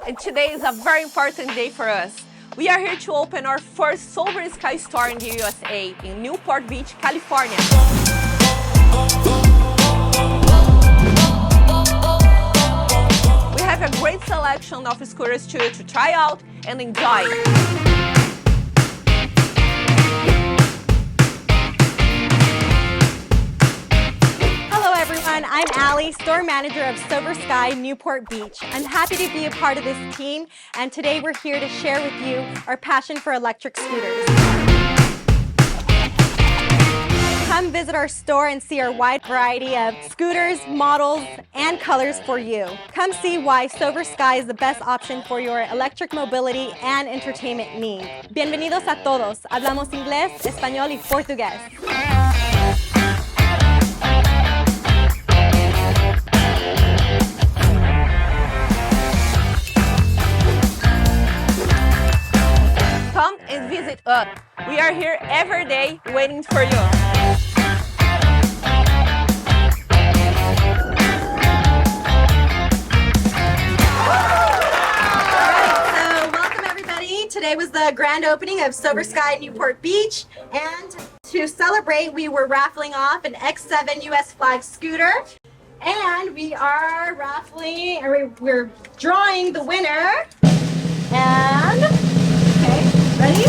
and today is a very important day for us. We are here to open our first Soversky store in the USA, in Newport Beach, California. We have a great selection of scooters to try out and enjoy. I'm Allie, store manager of Soversky Newport Beach. I'm happy to be a part of this team, and today we're here to share with you our passion for electric scooters. Come visit our store and see our wide variety of scooters, models, and colors for you. Come see why Soversky is the best option for your electric mobility and entertainment needs. Bienvenidos a todos. Hablamos inglés, español y portugués. Come and visit us. We are here every day waiting for you. Welcome everybody. Today was the grand opening of Soversky Newport Beach, and to celebrate we were raffling off an X7 US flag scooter, and we are we're drawing the winner. And okay, ready?